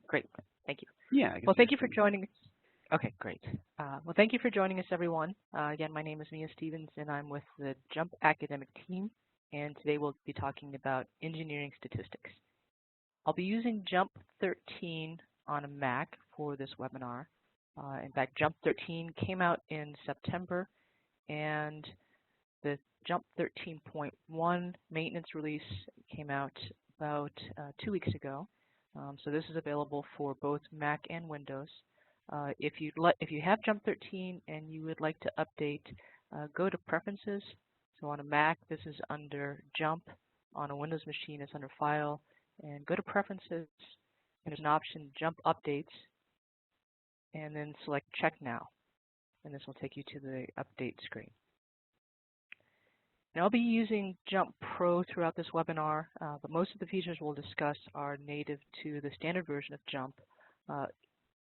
Great. Thank you. Yeah. Well, thank you for joining us. Okay, great. Well, thank you for joining us, everyone. Again, my name is Mia Stevens, and I'm with the JMP academic team. And today we'll be talking about engineering statistics. I'll be using JMP 13 on a Mac for this webinar. In fact, JMP 13 came out in September, and the JMP 13.1 maintenance release came out about 2 weeks ago. So this is available for both Mac and Windows. If you have JMP 13 and you would like to update, go to Preferences. So on a Mac, this is under JMP. On a Windows machine, it's under File. And go to Preferences, and there's an option, JMP Updates, and then select Check Now. And this will take you to the update screen. Now I'll be using JMP Pro throughout this webinar, but most of the features we'll discuss are native to the standard version of JMP.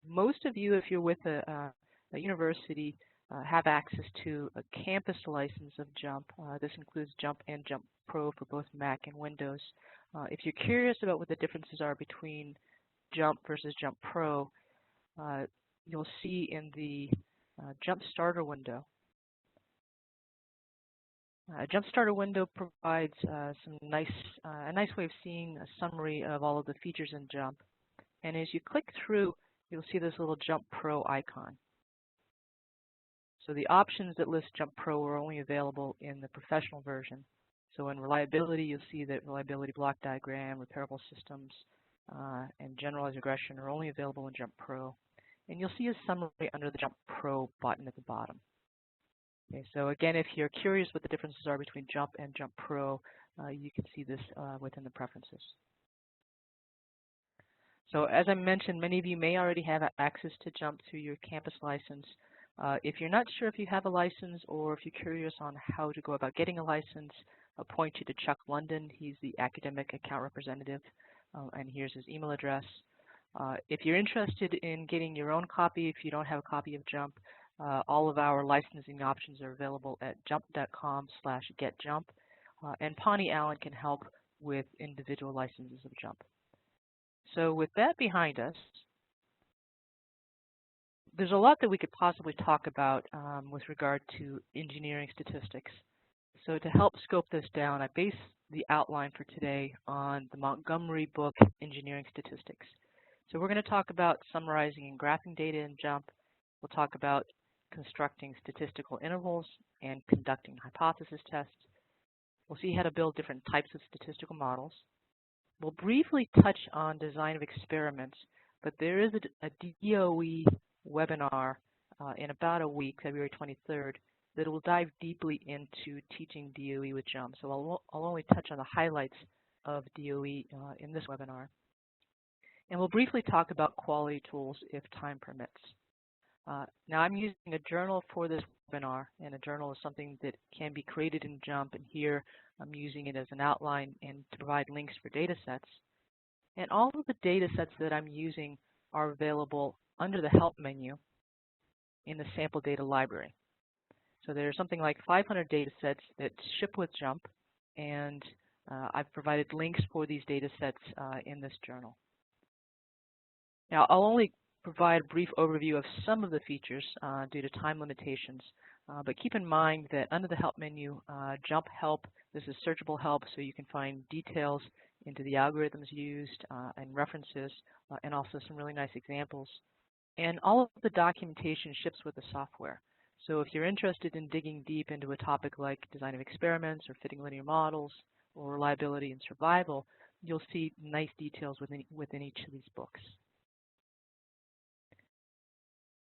Most of you, if you're with a university, have access to a campus license of JMP. This includes JMP and JMP Pro for both Mac and Windows. If you're curious about what the differences are between JMP versus JMP Pro, you'll see in the JMP Starter window. JMP Starter window provides a nice way of seeing a summary of all of the features in JMP. And as you click through, you'll see this little JMP Pro icon. So the options that list JMP Pro are only available in the professional version. So in reliability, you'll see that reliability block diagram, repairable systems, and generalized regression are only available in JMP Pro. And you'll see a summary under the JMP Pro button at the bottom. Okay, so again, if you're curious what the differences are between JMP and JMP Pro, you can see this within the preferences. So as I mentioned, many of you may already have access to JMP through your campus license. If you're not sure if you have a license or if you're curious on how to go about getting a license, I'll point you to Chuck London. He's the academic account representative, and here's his email address. If you're interested in getting your own copy, if you don't have a copy of JMP, all of our licensing options are available at jmp.com/getjmp, and Pawnee Allen can help with individual licenses of JMP. So with that behind us, there's a lot that we could possibly talk about with regard to engineering statistics. So to help scope this down, I based the outline for today on the Montgomery book, Engineering Statistics. So we're going to talk about summarizing and graphing data in JMP. We'll talk about constructing statistical intervals and conducting hypothesis tests. We'll see how to build different types of statistical models. We'll briefly touch on design of experiments, but there is a DOE webinar in about a week, February 23rd, that will dive deeply into teaching DOE with JMP. So I'll only touch on the highlights of DOE in this webinar. And we'll briefly talk about quality tools if time permits. Now I'm using a journal for this webinar, and a journal is something that can be created in JMP, and here I'm using it as an outline and to provide links for data sets. And all of the data sets that I'm using are available under the Help menu in the Sample Data Library. So there's something like 500 data sets that ship with JMP, and I've provided links for these data sets in this journal. Now I'll only provide a brief overview of some of the features due to time limitations, but keep in mind that under the Help menu, JMP Help, this is searchable help, so you can find details into the algorithms used and references, and also some really nice examples. And all of the documentation ships with the software. So if you're interested in digging deep into a topic like design of experiments or fitting linear models or reliability and survival, you'll see nice details within each of these books.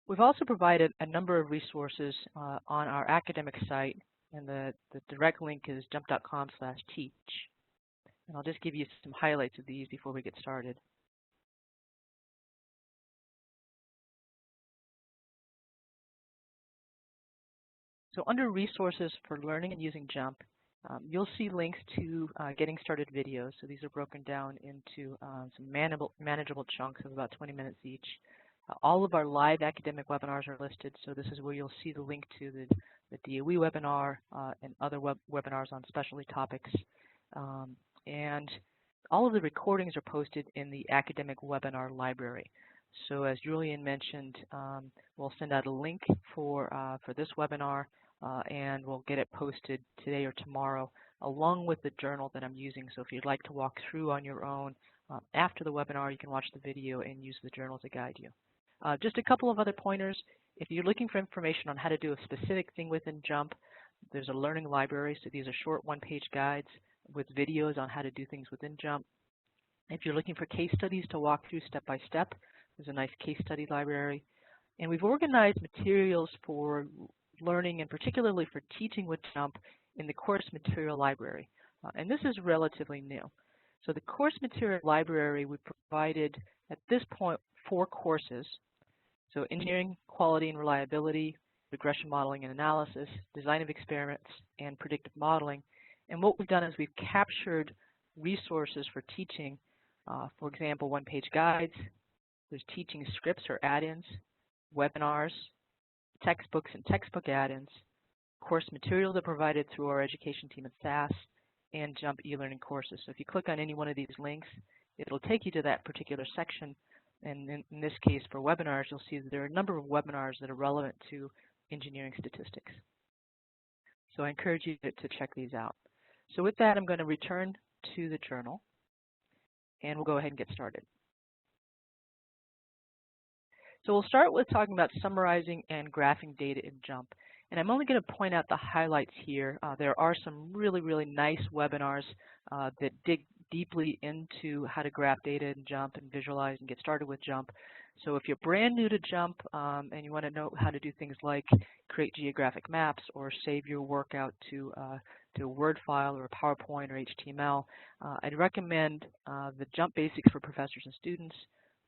We've also provided a number of resources on our academic site, and the direct link is jmp.com/teach. And I'll just give you some highlights of these before we get started. So under resources for learning and using JMP, you'll see links to getting started videos. So these are broken down into some manageable chunks of about 20 minutes each. All of our live academic webinars are listed, so this is where you'll see the link to the DOE webinar and other webinars on specialty topics. And all of the recordings are posted in the academic webinar library. So as Julian mentioned, we'll send out a link for this webinar, and we'll get it posted today or tomorrow, along with the journal that I'm using. So if you'd like to walk through on your own after the webinar, you can watch the video and use the journal to guide you. Just a couple of other pointers. If you're looking for information on how to do a specific thing within JMP, there's a learning library. So these are short one-page guides with videos on how to do things within JMP. If you're looking for case studies to walk through step by step, there's a nice case study library. And we've organized materials for learning and particularly for teaching with JMP in the course material library. And this is relatively new. So the course material library, we provided at this point 4 courses. So engineering, quality and reliability, regression modeling and analysis, design of experiments, and predictive modeling. And what we've done is we've captured resources for teaching, for example, one-page guides, there's teaching scripts or add-ins, webinars, textbooks and textbook add-ins, course materials are provided through our education team at SAS, and JMP e-learning courses. So if you click on any one of these links, it'll take you to that particular section. And in this case, for webinars, you'll see that there are a number of webinars that are relevant to engineering statistics. So I encourage you to check these out. So with that, I'm going to return to the journal, and we'll go ahead and get started. So we'll start with talking about summarizing and graphing data in JMP. And I'm only going to point out the highlights here. There are some really nice webinars that dig deeply into how to graph data in JMP and visualize and get started with JMP. So if you're brand new to JMP and you want to know how to do things like create geographic maps or save your work out to a Word file or a PowerPoint or HTML, I'd recommend the JMP Basics for Professors and Students,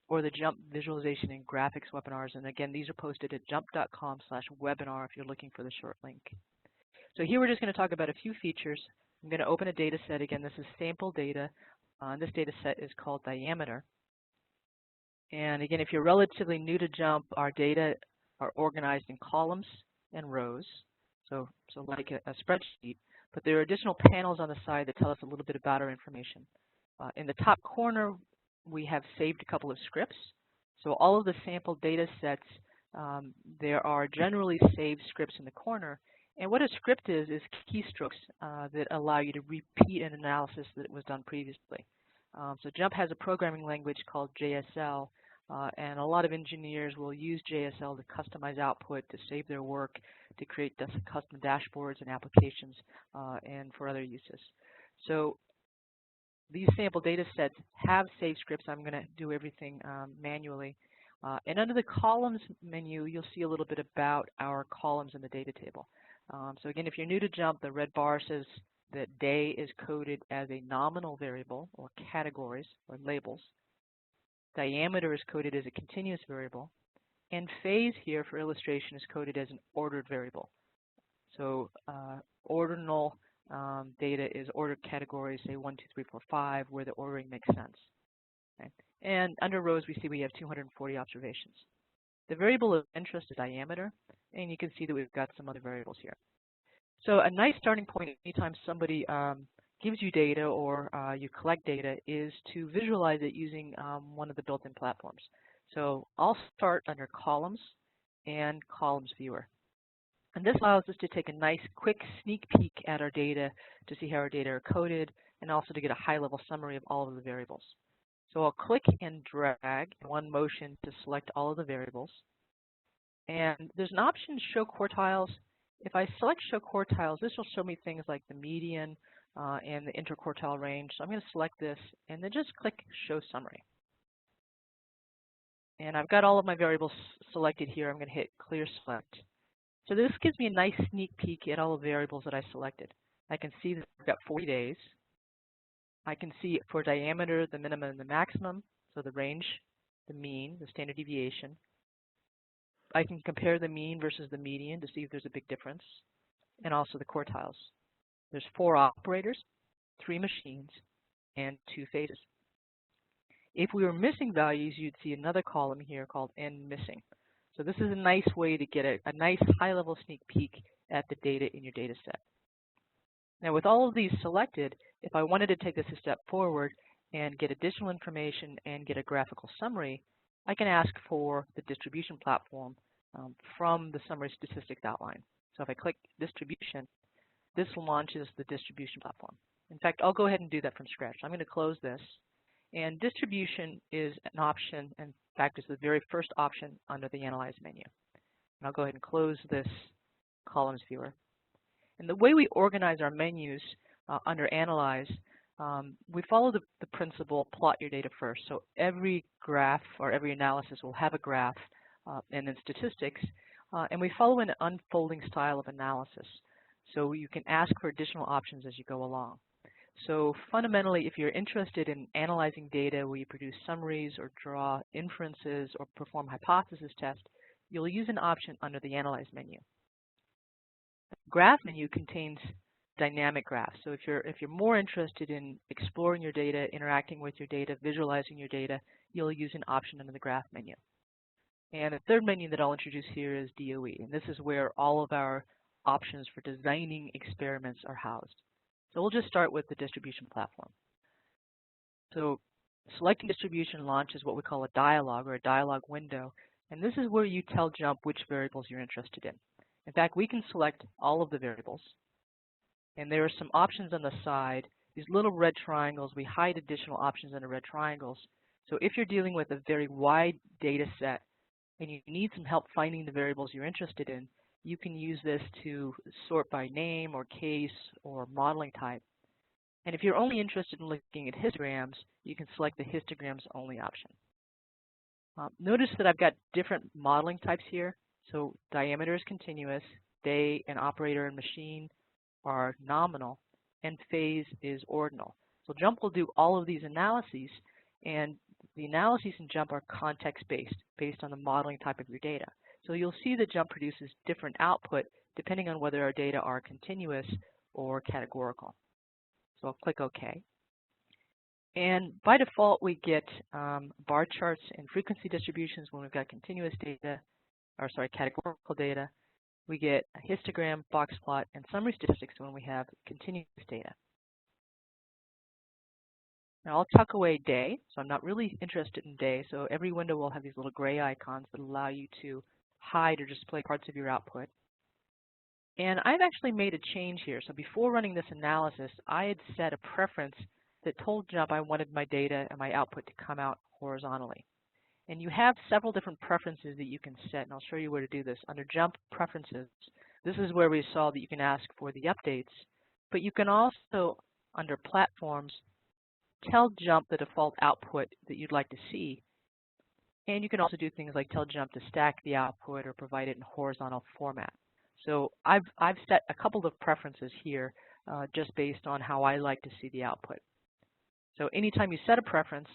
or the JMP Visualization and Graphics webinars. And again, these are posted at jmp.com/webinar if you're looking for the short link. So here we're just going to talk about a few features. I'm going to open a data set. Again, this is sample data. This data set is called diameter. And again, if you're relatively new to JMP, our data are organized in columns and rows, so like a spreadsheet. But there are additional panels on the side that tell us a little bit about our information. In the top corner, we have saved a couple of scripts. So all of the sample data sets, there are generally saved scripts in the corner. And what a script is keystrokes that allow you to repeat an analysis that was done previously. So JMP has a programming language called JSL, and a lot of engineers will use JSL to customize output, to save their work, to create custom dashboards and applications, and for other uses. So these sample data sets have saved scripts. I'm going to do everything manually. And under the columns menu, you'll see a little bit about our columns in the data table. So again, if you're new to JMP, the red bar says that day is coded as a nominal variable, or categories, or labels. Diameter is coded as a continuous variable. And phase here, for illustration, is coded as an ordered variable. So ordinal data is ordered categories, say 1, 2, 3, 4, 5, where the ordering makes sense. Okay. And under rows, we see we have 240 observations. The variable of interest is diameter, and you can see that we've got some other variables here. So a nice starting point anytime somebody gives you data or you collect data is to visualize it using one of the built-in platforms. So I'll start under columns and columns viewer. And this allows us to take a nice quick sneak peek at our data to see how our data are coded and also to get a high-level summary of all of the variables. So I'll click and drag in one motion to select all of the variables. And there's an option, show quartiles. If I select show quartiles, this will show me things like the median and the interquartile range. So I'm going to select this and then just click show summary. And I've got all of my variables selected here. I'm going to hit clear select. So this gives me a nice sneak peek at all the variables that I selected. I can see that I've got 40 days. I can see for diameter the minimum and the maximum, so the range, the mean, the standard deviation. I can compare the mean versus the median to see if there's a big difference, and also the quartiles. There's 4 operators, 3 machines, and 2 phases. If we were missing values, you'd see another column here called N missing. So this is a nice way to get a nice high-level sneak peek at the data in your data set. Now with all of these selected, if I wanted to take this a step forward, and get additional information and get a graphical summary, I can ask for the distribution platform from the summary statistics outline. So if I click distribution, this launches the distribution platform. In fact, I'll go ahead and do that from scratch. I'm going to close this. And distribution is an option. In fact, it's the very first option under the Analyze menu. And I'll go ahead and close this columns viewer. And the way we organize our menus under Analyze, we follow the principle plot your data first. So every graph or every analysis will have a graph and then statistics. And we follow an unfolding style of analysis. So you can ask for additional options as you go along. So fundamentally, if you're interested in analyzing data where you produce summaries or draw inferences or perform hypothesis tests, you'll use an option under the Analyze menu. The Graph menu contains dynamic graphs. So if you're more interested in exploring your data, interacting with your data, visualizing your data, you'll use an option under the Graph menu. And the third menu that I'll introduce here is DOE, and this is where all of our options for designing experiments are housed. So we'll just start with the distribution platform. So selecting distribution launches what we call a dialog or a dialog window, and this is where you tell JMP which variables you're interested in. In fact, we can select all of the variables, and there are some options on the side. These little red triangles, we hide additional options under red triangles. So if you're dealing with a very wide data set and you need some help finding the variables you're interested in, you can use this to sort by name or case or modeling type. And if you're only interested in looking at histograms, you can select the histograms only option. Notice that I've got different modeling types here. So diameter is continuous, day and operator and machine are nominal, and phase is ordinal. So JMP will do all of these analyses, and the analyses in JMP are context-based, based on the modeling type of your data. So you'll see that JMP produces different output depending on whether our data are continuous or categorical. So I'll click OK. And by default, we get bar charts and frequency distributions when we've got continuous data, or sorry, categorical data. We get a histogram, box plot, and summary statistics when we have continuous data. Now I'll tuck away day, so I'm not really interested in day. So every window will have these little gray icons that allow you to hide or display parts of your output. And I've actually made a change here. So before running this analysis, I had set a preference that told JMP I wanted my data and my output to come out horizontally. And you have several different preferences that you can set, and I'll show you where to do this. Under JMP Preferences, this is where we saw that you can ask for the updates, but you can also, under Platforms, tell JMP the default output that you'd like to see. And you can also do things like tell JMP to stack the output or provide it in horizontal format. So I've set a couple of preferences here just based on how I like to see the output. So anytime you set a preference,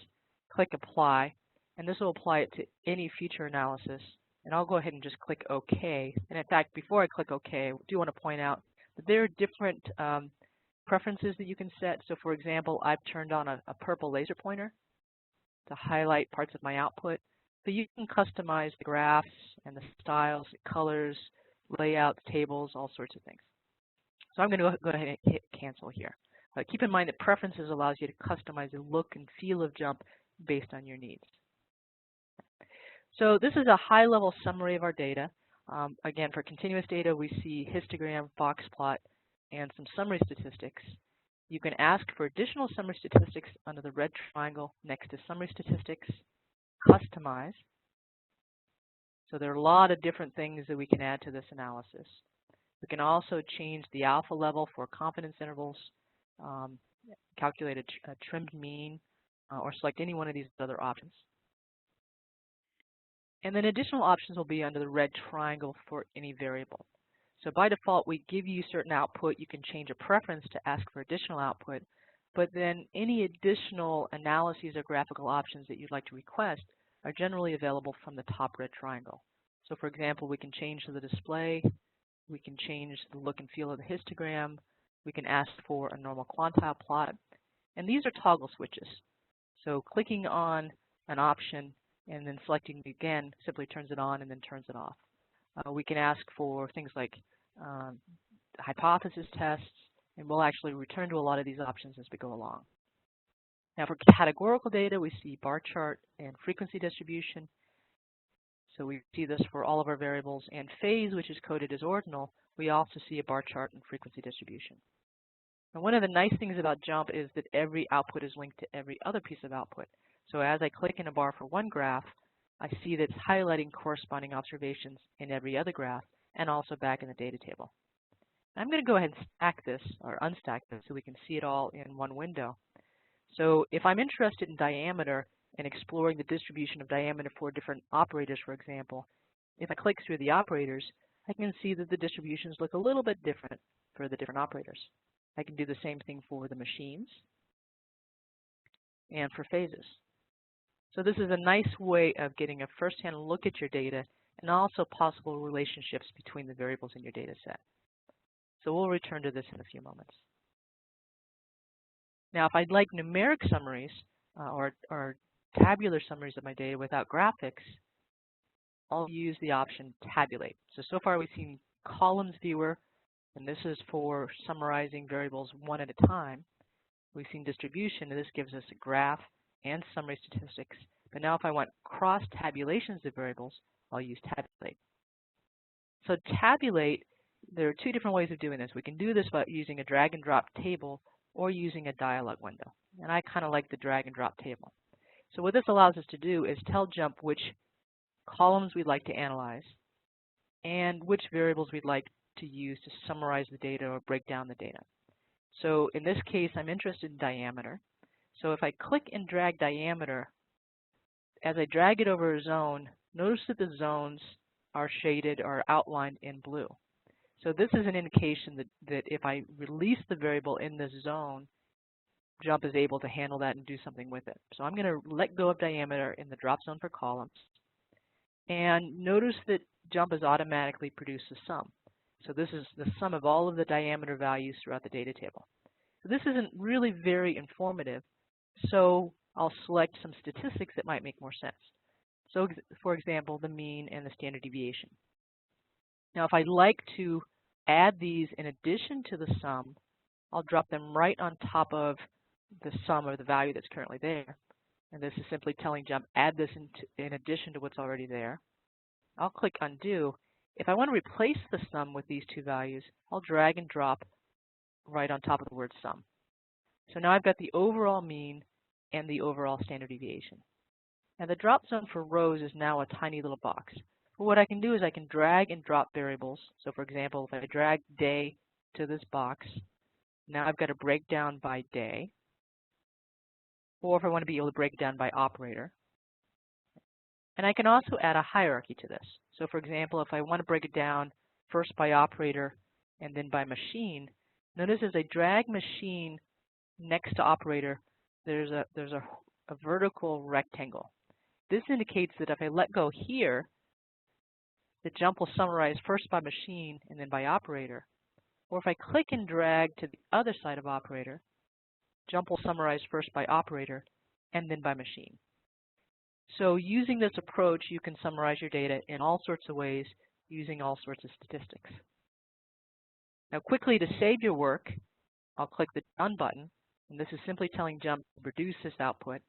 click Apply, and this will apply it to any future analysis. And I'll go ahead and just click OK. And in fact, before I click OK, I do want to point out that there are different preferences that you can set. So for example, I've turned on a purple laser pointer to highlight parts of my output. So you can customize the graphs and the styles, colors, layouts, tables, all sorts of things. So I'm going to go ahead and hit cancel here. Keep in mind that preferences allows you to customize the look and feel of JMP based on your needs. So this is a high-level summary of our data. Again, for continuous data, we see histogram, box plot, and some summary statistics. You can ask for additional summary statistics under the red triangle next to summary statistics. Customize. So there are a lot of different things that we can add to this analysis. We can also change the alpha level for confidence intervals, calculate a trimmed mean, or select any one of these other options. And then additional options will be under the red triangle for any variable. So by default, we give you certain output. You can change a preference to ask for additional output, but then any additional analyses or graphical options that you'd like to request are generally available from the top red triangle. So for example, we can change the display, we can change the look and feel of the histogram, we can ask for a normal quantile plot, and these are toggle switches. So clicking on an option and then selecting again simply turns it on and then turns it off. We can ask for things like hypothesis tests, and we'll actually return to a lot of these options as we go along. Now for categorical data, we see bar chart and frequency distribution. So we see this for all of our variables. And phase, which is coded as ordinal, we also see a bar chart and frequency distribution. And one of the nice things about JMP is that every output is linked to every other piece of output. So as I click in a bar for one graph, I see that it's highlighting corresponding observations in every other graph and also back in the data table. I'm going to go ahead and stack this or unstack this so we can see it all in one window. So if I'm interested in diameter and exploring the distribution of diameter for different operators, for example, if I click through the operators, I can see that the distributions look a little bit different for the different operators. I can do the same thing for the machines and for phases. So this is a nice way of getting a first-hand look at your data and also possible relationships between the variables in your data set. So we'll return to this in a few moments. Now, if I'd like numeric summaries or tabular summaries of my data without graphics, I'll use the option Tabulate. So far we've seen Columns Viewer, and this is for summarizing variables one at a time. We've seen Distribution, and this gives us a graph and summary statistics. But now if I want cross-tabulations of variables, I'll use Tabulate. So Tabulate, there are two different ways of doing this. We can do this by using a drag-and-drop table or using a dialog window. And I kind of like the drag-and-drop table. So what this allows us to do is tell JMP which columns we'd like to analyze and which variables we'd like to use to summarize the data or break down the data. So in this case, I'm interested in diameter. So if I click and drag diameter, as I drag it over a zone, notice that the zones are shaded or outlined in blue. So this is an indication that if I release the variable in this zone, JMP is able to handle that and do something with it. So I'm going to let go of diameter in the drop zone for columns. And notice that JMP has automatically produced a sum. So this is the sum of all of the diameter values throughout the data table. So this isn't really very informative, so I'll select some statistics that might make more sense. So for example, the mean and the standard deviation. Now if I'd like to add these in addition to the sum, I'll drop them right on top of the sum or the value that's currently there. And this is simply telling JMP, add this in addition to what's already there. I'll click undo. If I want to replace the sum with these two values, I'll drag and drop right on top of the word sum. So now I've got the overall mean and the overall standard deviation. And the drop zone for rows is now a tiny little box. But what I can do is I can drag and drop variables. So for example, if I drag day to this box, now I've got a breakdown by day. Or if I want to be able to break it down by operator. And I can also add a hierarchy to this. So for example, if I want to break it down first by operator and then by machine, notice as I drag machine next to operator, there's a vertical rectangle. This indicates that if I let go here, the JMP will summarize first by machine and then by operator. Or if I click and drag to the other side of operator, JMP will summarize first by operator and then by machine. So using this approach, you can summarize your data in all sorts of ways using all sorts of statistics. Now quickly, to save your work, I'll click the Done button, and this is simply telling JMP to produce this output.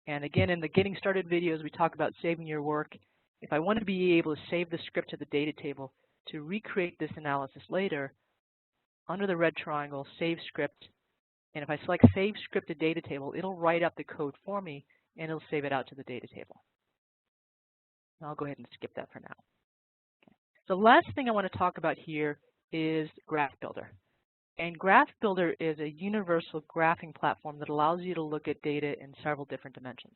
And again, in the Getting Started videos, we talk about saving your work. If I want to be able to save the script to the data table to recreate this analysis later, under the red triangle, Save Script, and if I select Save Script to Data Table, it'll write up the code for me, and it'll save it out to the data table. I'll go ahead and skip that for now. Okay. The last thing I want to talk about here is Graph Builder. And Graph Builder is a universal graphing platform that allows you to look at data in several different dimensions.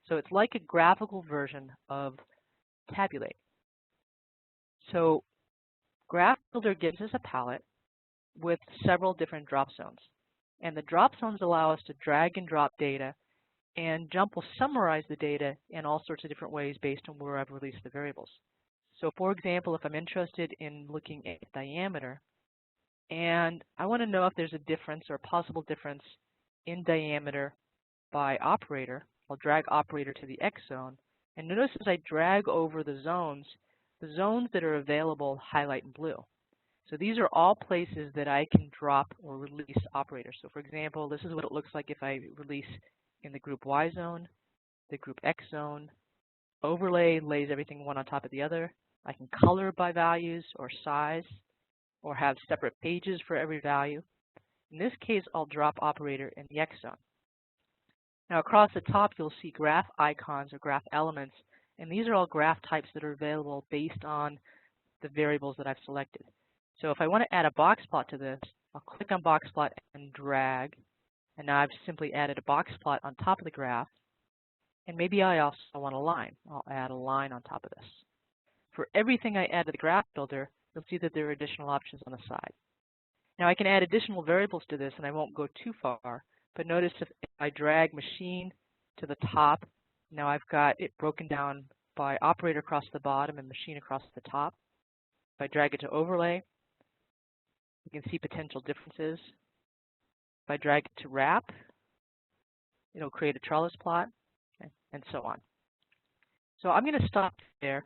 So it's like a graphical version of Tabulate. So Graph Builder gives us a palette with several different drop zones. And the drop zones allow us to drag and drop data, and JMP will summarize the data in all sorts of different ways based on where I've released the variables. So for example, if I'm interested in looking at diameter, and I want to know if there's a difference or a possible difference in diameter by operator, I'll drag operator to the X zone, and notice as I drag over the zones that are available highlight in blue. So these are all places that I can drop or release operators. So for example, this is what it looks like if I release in the group Y zone, the group X zone. Overlay lays everything one on top of the other. I can color by values or size, or have separate pages for every value. In this case, I'll drop operator in the X zone. Now across the top, you'll see graph icons or graph elements, and these are all graph types that are available based on the variables that I've selected. So if I want to add a box plot to this, I'll click on box plot and drag, and now I've simply added a box plot on top of the graph. And maybe I also want a line. I'll add a line on top of this. For everything I add to the graph builder, you'll see that there are additional options on the side. Now I can add additional variables to this, and I won't go too far, but notice if I drag machine to the top, now I've got it broken down by operator across the bottom and machine across the top. If I drag it to overlay, you can see potential differences. If I drag it to wrap, it'll create a trellis plot, and so on. So I'm going to stop there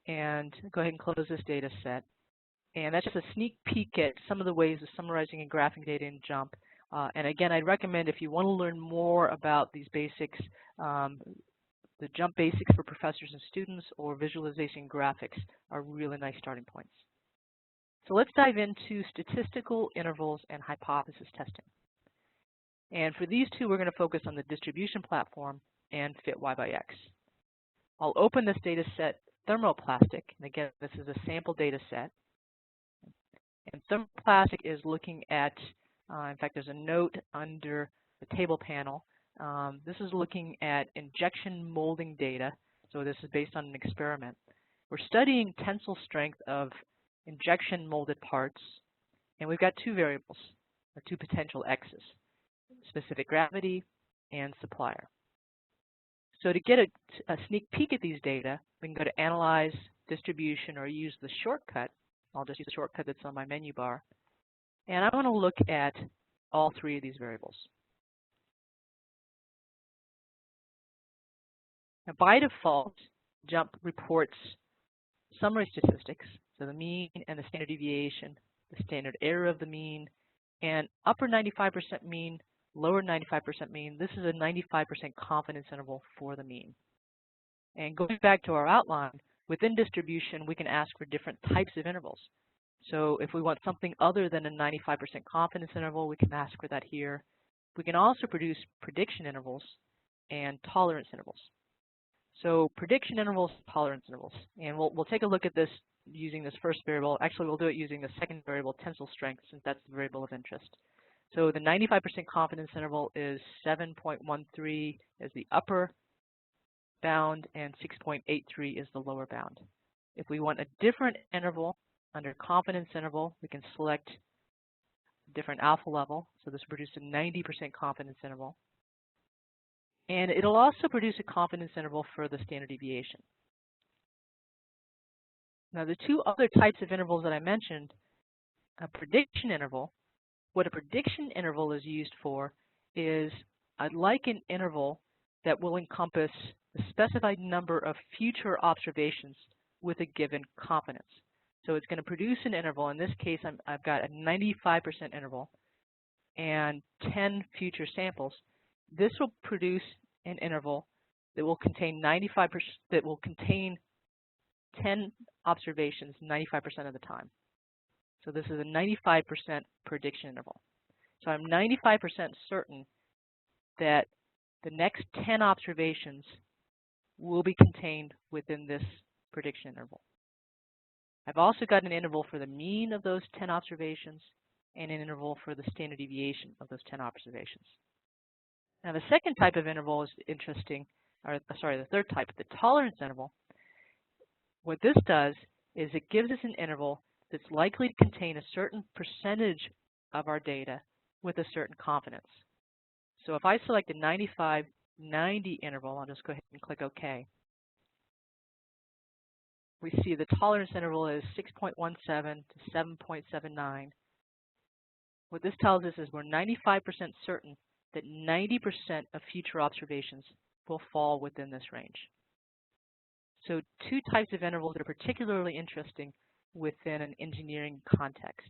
and go ahead and close this data set. And that's just a sneak peek at some of the ways of summarizing and graphing data in JMP. And again, I'd recommend if you want to learn more about these basics, the JMP basics for professors and students or visualization graphics are really nice starting points. So let's dive into statistical intervals and hypothesis testing. And for these two, we're going to focus on the distribution platform and fit Y by X. I'll open this data set thermoplastic, and again, this is a sample data set. And thermoplastic is looking at, in fact, there's a note under the table panel. This is looking at injection molding data. So this is based on an experiment. We're studying tensile strength of injection molded parts, and we've got two variables, or two potential X's, specific gravity and supplier. So to get a sneak peek at these data, we can go to Analyze, Distribution, or use the shortcut. I'll just use the shortcut that's on my menu bar. And I want to look at all three of these variables. Now, by default, JMP reports summary statistics, so the mean and the standard deviation, the standard error of the mean, and upper 95% mean, lower 95% mean. This is a 95% confidence interval for the mean. And going back to our outline, within distribution, we can ask for different types of intervals. So if we want something other than a 95% confidence interval, we can ask for that here. We can also produce prediction intervals and tolerance intervals. So prediction intervals, tolerance intervals. And we'll take a look at this using this first variable. Actually, we'll do it using the second variable, tensile strength, since that's the variable of interest. So the 95% confidence interval is 7.13 as the upper bound, and 6.83 is the lower bound. If we want a different interval under confidence interval, we can select different alpha level. So this will produce a 90% confidence interval. And it'll also produce a confidence interval for the standard deviation. Now, the two other types of intervals that I mentioned, a prediction interval. What a prediction interval is used for is I'd like an interval that will encompass the specified number of future observations with a given confidence. So it's going to produce an interval. In this case, I've got a 95% interval and 10 future samples. This will produce an interval that will contain 10 observations 95% of the time. So this is a 95% prediction interval. So I'm 95% certain that the next 10 observations will be contained within this prediction interval. I've also got an interval for the mean of those 10 observations and an interval for the standard deviation of those 10 observations. Now, the second type of interval is interesting, or sorry, the third type, the tolerance interval. What this does is it gives us an interval that's likely to contain a certain percentage of our data with a certain confidence. So if I select a 95-90 interval, I'll just go ahead and click OK. We see the tolerance interval is 6.17 to 7.79. What this tells us is we're 95% certain that 90% of future observations will fall within this range. So two types of intervals that are particularly interesting within an engineering context.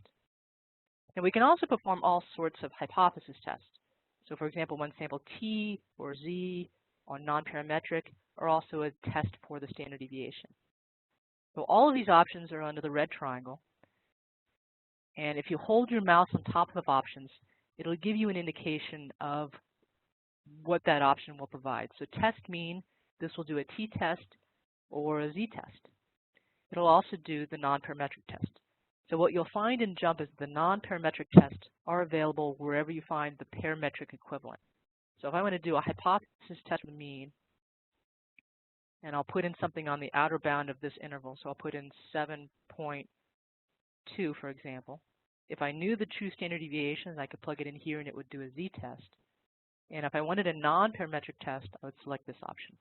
And we can also perform all sorts of hypothesis tests. So for example, one sample T or Z or non-parametric are also a test for the standard deviation. So all of these options are under the red triangle. And if you hold your mouse on top of options, it'll give you an indication of what that option will provide. So test mean, this will do a t-test or a z-test. It'll also do the non-parametric test. So what you'll find in JMP is the non-parametric tests are available wherever you find the parametric equivalent. So if I want to do a hypothesis test for the mean, and I'll put in something on the outer bound of this interval, so I'll put in 7.2, for example. If I knew the true standard deviations, I could plug it in here and it would do a z-test. And if I wanted a non-parametric test, I would select this option.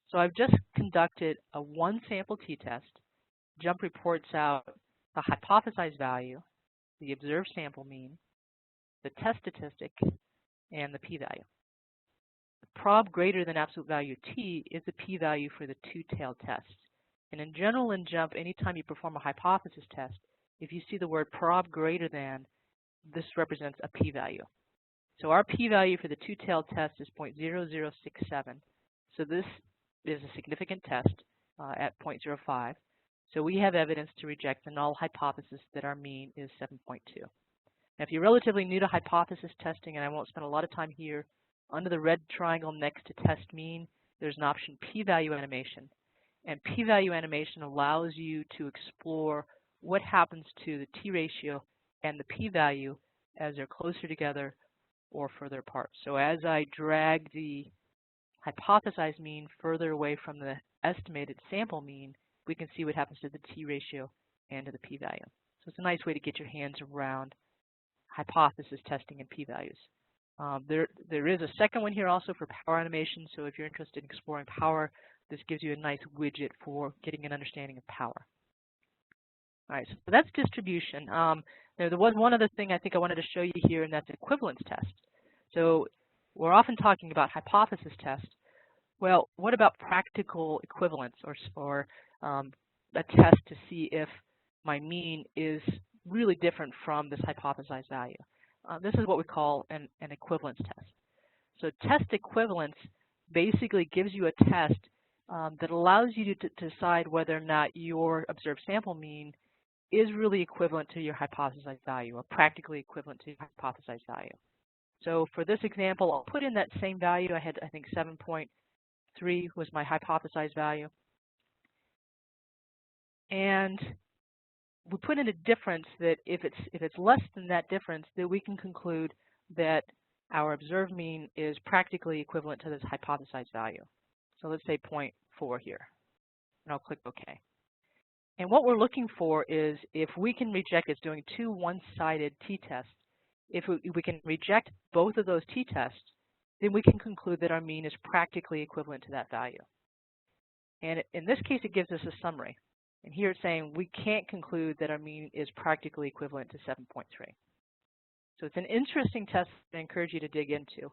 So I've just conducted a one-sample t-test. JMP reports out the hypothesized value, the observed sample mean, the test statistic, and the p-value. The prob greater than absolute value t is the p-value for the two-tailed test. And in general in JMP, anytime you perform a hypothesis test, if you see the word prob greater than, this represents a p-value. So our p-value for the two-tailed test is 0.0067. So this is a significant test at 0.05. So we have evidence to reject the null hypothesis that our mean is 7.2. Now, if you're relatively new to hypothesis testing, and I won't spend a lot of time here, under the red triangle next to test mean, there's an option p-value animation. And p-value animation allows you to explore what happens to the t-ratio and the p-value as they're closer together or further apart. So as I drag the hypothesized mean further away from the estimated sample mean, we can see what happens to the t-ratio and to the p-value. So it's a nice way to get your hands around hypothesis testing and p-values. There is a second one here also for power animation, so if you're interested in exploring power, this gives you a nice widget for getting an understanding of power. All right, so that's distribution. There was one other thing I think I wanted to show you here, and that's equivalence test. So we're often talking about hypothesis test. Well, what about practical equivalence, or a test to see if my mean is really different from this hypothesized value? This is what we call an equivalence test. So test equivalence basically gives you a test that allows you to decide whether or not your observed sample mean is really equivalent to your hypothesized value, or practically equivalent to your hypothesized value. So for this example, I'll put in that same value. I had, I think, 7.3 was my hypothesized value. And we put in a difference that if it's less than that difference, then we can conclude that our observed mean is practically equivalent to this hypothesized value. So let's say 0.4 here, and I'll click OK. And what we're looking for is if we can reject, it's doing two one-sided t-tests. If we can reject both of those t-tests, then we can conclude that our mean is practically equivalent to that value. And in this case, it gives us a summary. And here it's saying we can't conclude that our mean is practically equivalent to 7.3. So it's an interesting test I encourage you to dig into.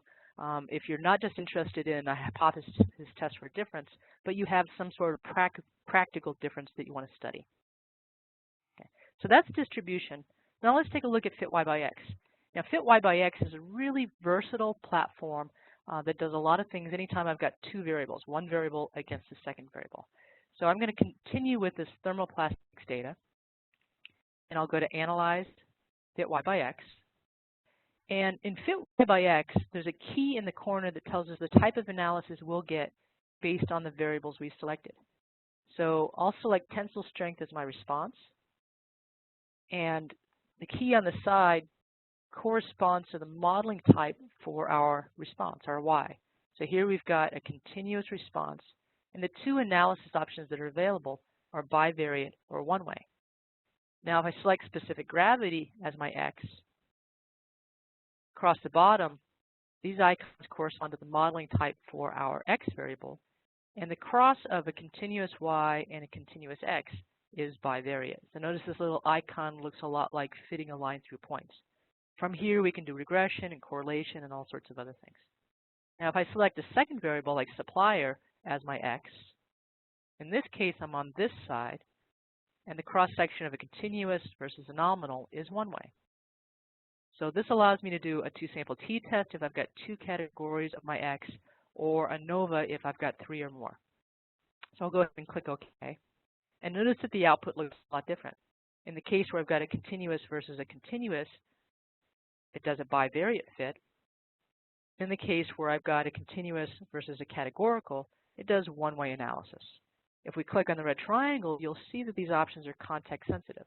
If you're not just interested in a hypothesis test for difference, but you have some sort of practical difference that you want to study. Okay. So that's distribution. Now let's take a look at fit y by x. Now fit y by x is a really versatile platform that does a lot of things anytime I've got two variables, one variable against the second variable. So I'm going to continue with this thermoplastics data, and I'll go to Analyze, Fit y by x. And in Fit y by x, there's a key in the corner that tells us the type of analysis we'll get based on the variables we selected. So I'll select tensile strength as my response, and the key on the side corresponds to the modeling type for our response, our y. So here we've got a continuous response, and the two analysis options that are available are bivariate or one-way. Now if I select specific gravity as my x, across the bottom, these icons correspond to the modeling type for our x variable, and the cross of a continuous y and a continuous x is bivariate. So notice this little icon looks a lot like fitting a line through points. From here we can do regression and correlation and all sorts of other things. Now if I select a second variable like supplier as my x, in this case I'm on this side, and the cross-section of a continuous versus a nominal is one way. So this allows me to do a two-sample t-test if I've got two categories of my x, or ANOVA if I've got 3 or more. So I'll go ahead and click OK. And notice that the output looks a lot different. In the case where I've got a continuous versus a continuous, it does a bivariate fit. In the case where I've got a continuous versus a categorical, it does one-way analysis. If we click on the red triangle, you'll see that these options are context sensitive.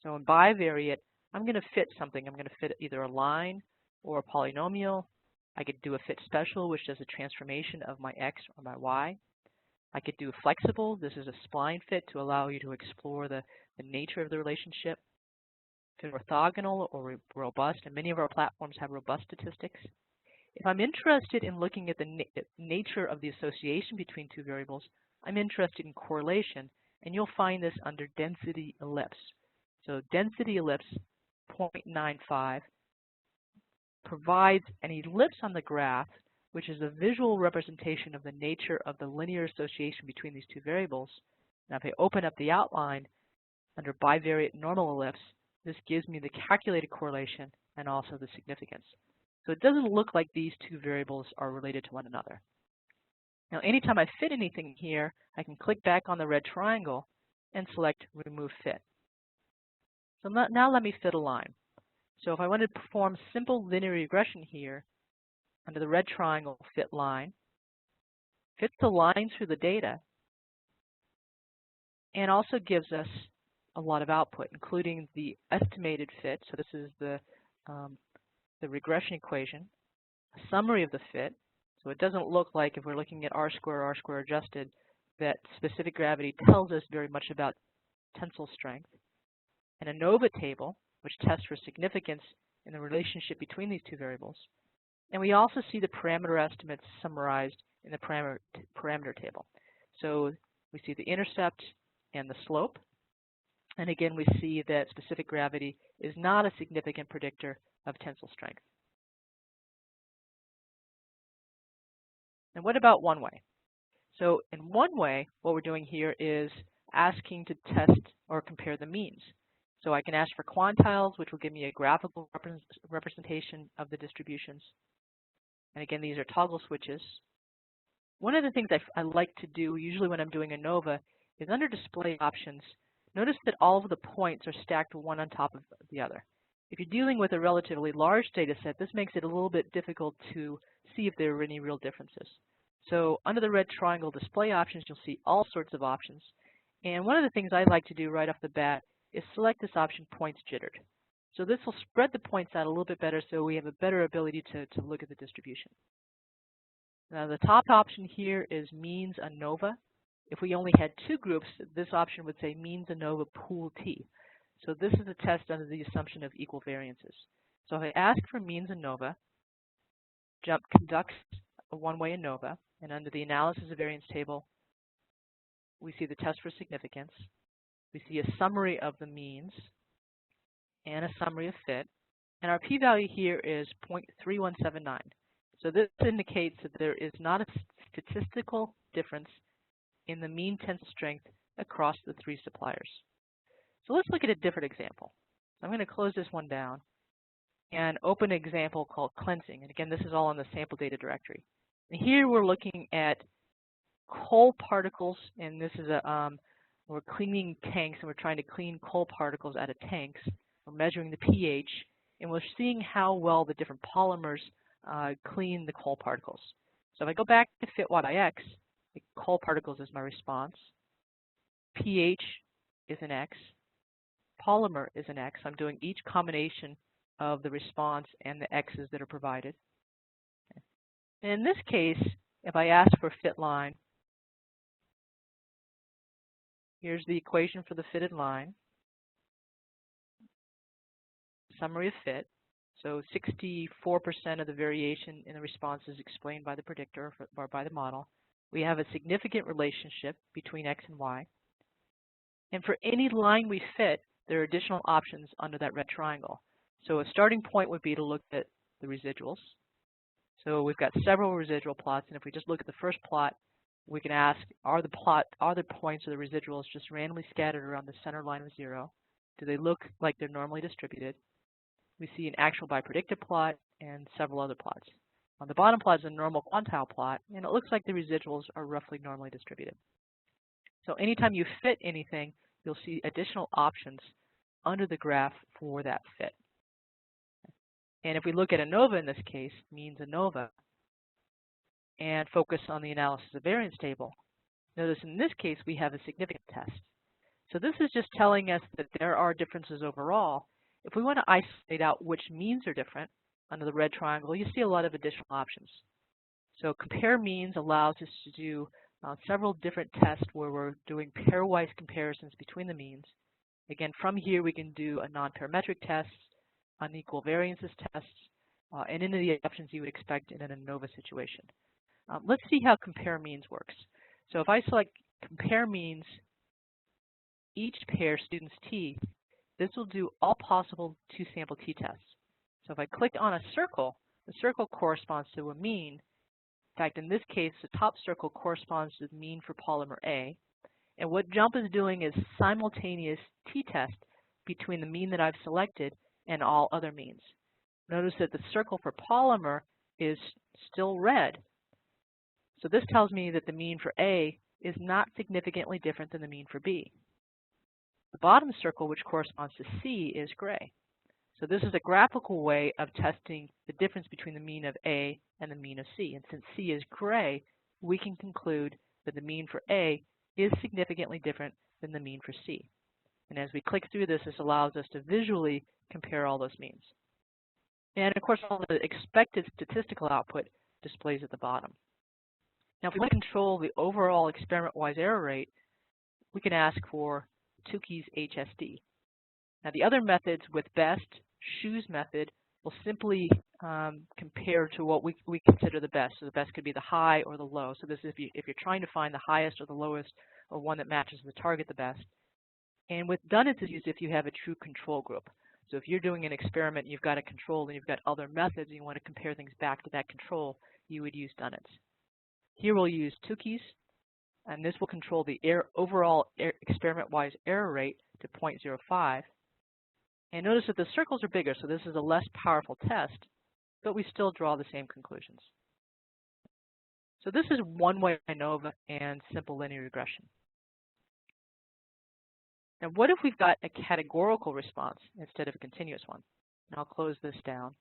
So in bivariate, I'm going to fit something. I'm going to fit either a line or a polynomial. I could do a fit special, which does a transformation of my x or my y. I could do flexible. This is a spline fit to allow you to explore the nature of the relationship. Fit orthogonal or robust, and many of our platforms have robust statistics. If I'm interested in looking at the nature of the association between two variables, I'm interested in correlation, and you'll find this under density ellipse. So density ellipse 0.95 provides an ellipse on the graph, which is a visual representation of the nature of the linear association between these two variables. Now if I open up the outline under bivariate normal ellipse, this gives me the calculated correlation and also the significance. So it doesn't look like these two variables are related to one another. Now anytime I fit anything here, I can click back on the red triangle and select Remove Fit. So now let me fit a line. So if I want to perform simple linear regression here, under the red triangle, Fit Line, fits the line through the data, and also gives us a lot of output, including the estimated fit. So this is the regression equation, a summary of the fit. So it doesn't look like, if we're looking at R square adjusted, that specific gravity tells us very much about tensile strength. An ANOVA table, which tests for significance in the relationship between these two variables. And we also see the parameter estimates summarized in the parameter table. So we see the intercept and the slope. And again, we see that specific gravity is not a significant predictor of tensile strength. And what about one way? So in one way, what we're doing here is asking to test or compare the means. So I can ask for quantiles, which will give me a graphical representation of the distributions. And again, these are toggle switches. One of the things I like to do, usually when I'm doing ANOVA, is under display options, notice that all of the points are stacked one on top of the other. If you're dealing with a relatively large data set, this makes it a little bit difficult to see if there are any real differences. So under the red triangle display options, you'll see all sorts of options. And one of the things I like to do right off the bat is select this option, Points Jittered. So this will spread the points out a little bit better so we have a better ability to look at the distribution. Now the top option here is Means ANOVA. If we only had two groups, this option would say Means ANOVA Pool T. So this is a test under the assumption of equal variances. So if I ask for Means ANOVA, JMP conducts a one-way ANOVA, and under the Analysis of Variance table, we see the test for significance. We see a summary of the means and a summary of fit. And our p-value here is 0.3179. So this indicates that there is not a statistical difference in the mean tensile strength across the three suppliers. So let's look at a different example. I'm going to close this one down and open an example called cleansing. And again, this is all in the sample data directory. And here we're looking at coal particles, and this is we're cleaning tanks, and we're trying to clean coal particles out of tanks. We're measuring the pH, and we're seeing how well the different polymers clean the coal particles. So if I go back to fit y by x, the coal particles is my response. pH is an x. Polymer is an x. I'm doing each combination of the response and the x's that are provided. And in this case, if I ask for fit line, here's the equation for the fitted line. Summary of fit. So 64% of the variation in the response is explained by the predictor or by the model. We have a significant relationship between x and y. And for any line we fit, there are additional options under that red triangle. So a starting point would be to look at the residuals. So we've got several residual plots, and if we just look at the first plot, we can ask, are the points of the residuals just randomly scattered around the center line of 0? Do they look like they're normally distributed? We see an actual by predicted plot and several other plots. On the bottom plot is a normal quantile plot, and it looks like the residuals are roughly normally distributed. So anytime you fit anything, you'll see additional options under the graph for that fit. And if we look at ANOVA in this case, means ANOVA, and focus on the analysis of variance table, notice in this case we have a significant test. So this is just telling us that there are differences overall. If we want to isolate out which means are different, under the red triangle, you see a lot of additional options. So compare means allows us to do several different tests where we're doing pairwise comparisons between the means. Again, from here we can do a non-parametric test, unequal variances tests, and into the options you would expect in an ANOVA situation. Let's see how compare means works. So if I select compare means each pair students t, this will do all possible two-sample t-tests. So if I click on a circle, the circle corresponds to a mean. In fact, in this case, the top circle corresponds to the mean for polymer A. And what JMP is doing is simultaneous t-test between the mean that I've selected and all other means. Notice that the circle for polymer is still red. So this tells me that the mean for A is not significantly different than the mean for B. The bottom circle, which corresponds to C, is gray. So this is a graphical way of testing the difference between the mean of A and the mean of C. And since C is gray, we can conclude that the mean for A is significantly different than the mean for C. And as we click through this, this allows us to visually compare all those means. And of course, all the expected statistical output displays at the bottom. Now, if we want to control the overall experiment-wise error rate, we can ask for Tukey's HSD. Now, the other methods with best, Shu's method, will simply compare to what we consider the best. So the best could be the high or the low. So this is if you're trying to find the highest or the lowest or one that matches the target the best. And with Dunnett's is used if you have a true control group. So if you're doing an experiment, you've got a control and you've got other methods and you want to compare things back to that control, you would use Dunnett's. Here we'll use Tukey's, and this will control the overall experiment-wise error rate to 0.05. And notice that the circles are bigger, so this is a less powerful test, but we still draw the same conclusions. So this is one-way ANOVA and simple linear regression. Now what if we've got a categorical response instead of a continuous one? And I'll close this down.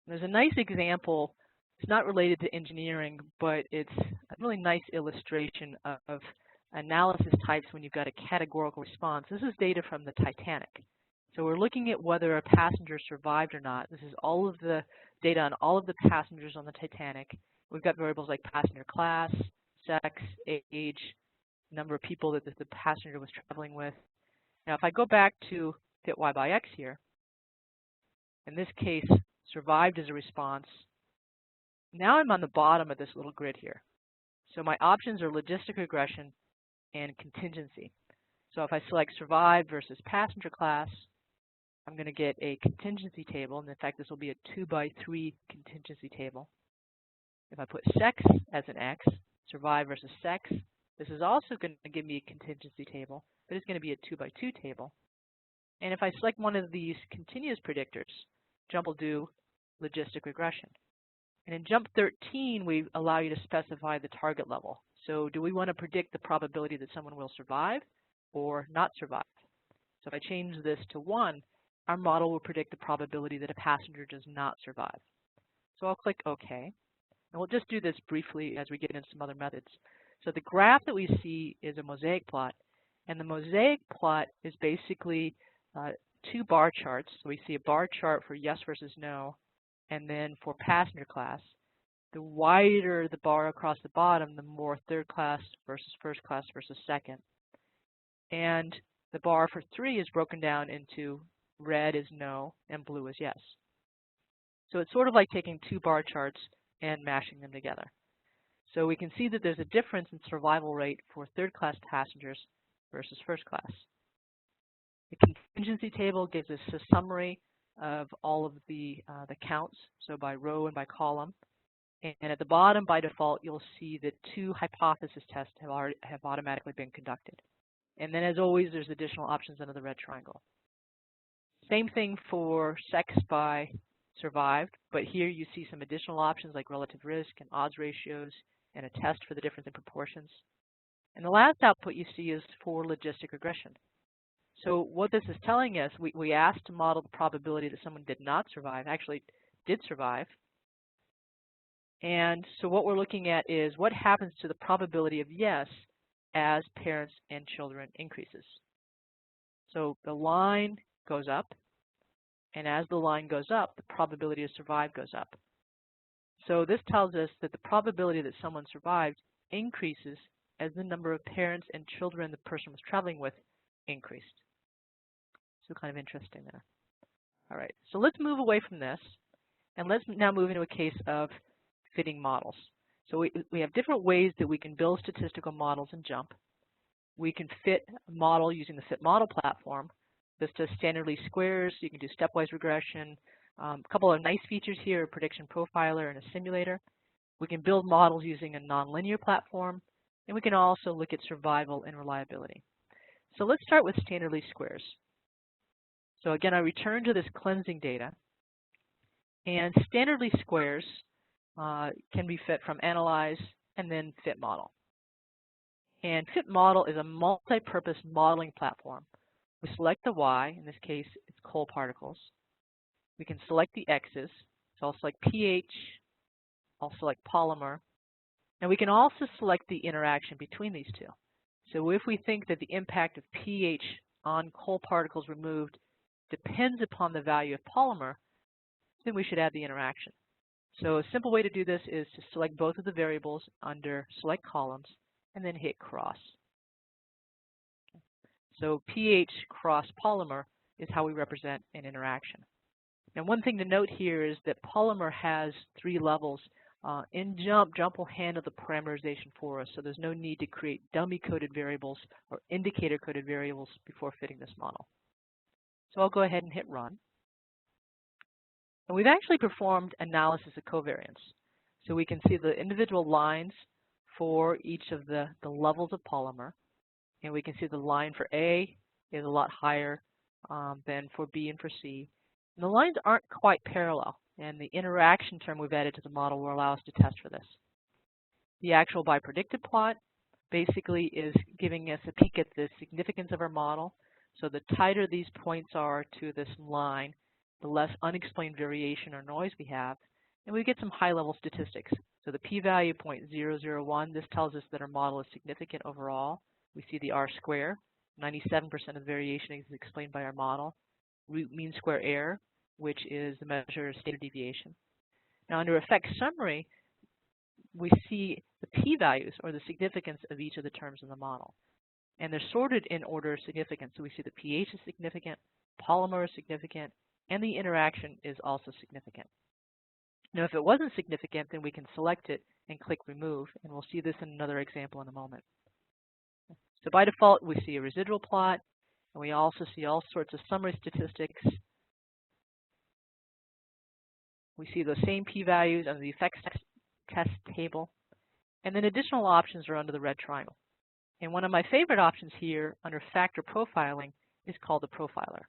There's a nice example. It's not related to engineering, but it's a really nice illustration of analysis types when you've got a categorical response. This is data from the Titanic. So we're looking at whether a passenger survived or not. This is all of the data on all of the passengers on the Titanic. We've got variables like passenger class, sex, age, number of people that the passenger was traveling with. Now, if I go back to fit y by x here, in this case, survived as a response. Now I'm on the bottom of this little grid here. So my options are logistic regression and contingency. So if I select survived versus passenger class, I'm going to get a contingency table. And in fact, this will be a 2x3 contingency table. If I put sex as an X, survive versus sex, this is also going to give me a contingency table, but it's going to be a 2x2 table. And if I select one of these continuous predictors, JMP will do logistic regression. And in JMP 13, we allow you to specify the target level. So do we want to predict the probability that someone will survive or not survive? So if I change this to 1, our model will predict the probability that a passenger does not survive. So I'll click OK. And we'll just do this briefly as we get into some other methods. So the graph that we see is a mosaic plot. And the mosaic plot is basically 2 bar charts. So we see a bar chart for yes versus no. And then for passenger class, the wider the bar across the bottom, the more third class versus first class versus second. And the bar for 3 is broken down into red is no and blue is yes. So it's sort of like taking 2 bar charts and mashing them together. So we can see that there's a difference in survival rate for third class passengers versus first class. The contingency table gives us a summary of all of the counts, so by row and by column. And at the bottom, by default, you'll see that 2 hypothesis tests have automatically been conducted. And then, as always, there's additional options under the red triangle. Same thing for sex by survived, but here you see some additional options like relative risk and odds ratios and a test for the difference in proportions. And the last output you see is for logistic regression. So what this is telling us, we asked to model the probability that someone did not survive, actually did survive. And so what we're looking at is what happens to the probability of yes as parents and children increases. So the line goes up, and as the line goes up, the probability to survive goes up. So this tells us that the probability that someone survived increases as the number of parents and children the person was traveling with increased. So kind of interesting there. All right, so let's move away from this, and let's now move into a case of fitting models. So we have different ways that we can build statistical models in JMP. We can fit a model using the fit model platform. This does standard least squares. You can do stepwise regression. A couple of nice features here, a prediction profiler and a simulator. We can build models using a nonlinear platform, and we can also look at survival and reliability. So let's start with standard least squares. So again, I return to this cleansing data, and standard least squares can be fit from analyze and then fit model. And fit model is a multi-purpose modeling platform. We select the Y, in this case it's coal particles. We can select the X's, so I'll select pH, I'll select polymer, and we can also select the interaction between these two. So if we think that the impact of pH on coal particles removed depends upon the value of polymer, then we should add the interaction. So a simple way to do this is to select both of the variables under select columns and then hit cross. So pH cross polymer is how we represent an interaction. And one thing to note here is that polymer has 3 levels. In JMP will handle the parameterization for us, so there's no need to create dummy-coded variables or indicator-coded variables before fitting this model. So I'll go ahead and hit run. And we've actually performed analysis of covariance. So we can see the individual lines for each of the levels of polymer. And we can see the line for A is a lot higher than for B and for C. And the lines aren't quite parallel. And the interaction term we've added to the model will allow us to test for this. The actual by predicted plot basically is giving us a peek at the significance of our model. So the tighter these points are to this line, the less unexplained variation or noise we have, and we get some high-level statistics. So the p-value 0.001, this tells us that our model is significant overall. We see the R-square, 97% of the variation is explained by our model. Root mean square error, which is the measure of standard deviation. Now under effect summary, we see the p-values, or the significance of each of the terms in the model. And they're sorted in order of significance. So we see the pH is significant, polymer is significant, and the interaction is also significant. Now, if it wasn't significant, then we can select it and click remove, and we'll see this in another example in a moment. So by default, we see a residual plot, and we also see all sorts of summary statistics. We see the same p-values under the effects test table, and then additional options are under the red triangle. And one of my favorite options here under factor profiling is called the profiler.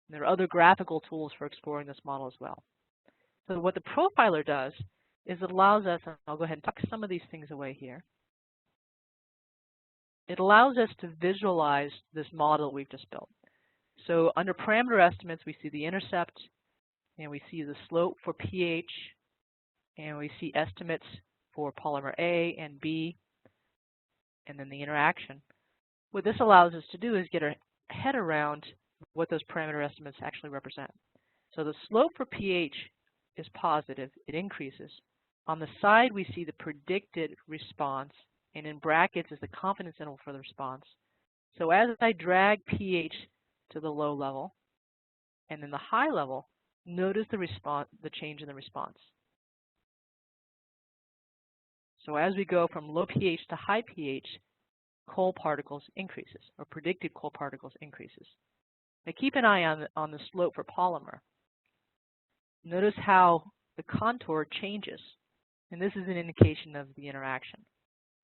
And there are other graphical tools for exploring this model as well. So what the profiler does is it allows us, and I'll go ahead and tuck some of these things away here. It allows us to visualize this model we've just built. So under parameter estimates, we see the intercept, and we see the slope for pH, and we see estimates for polymer A and B, and then the interaction. What this allows us to do is get our head around what those parameter estimates actually represent. So the slope for pH is positive, it increases. On the side, we see the predicted response, and in brackets is the confidence interval for the response. So as I drag pH to the low level, and then the high level, notice the change in the response. So as we go from low pH to high pH, coal particles increases, or predicted coal particles increases. Now keep an eye on the slope for polymer. Notice how the contour changes, and this is an indication of the interaction.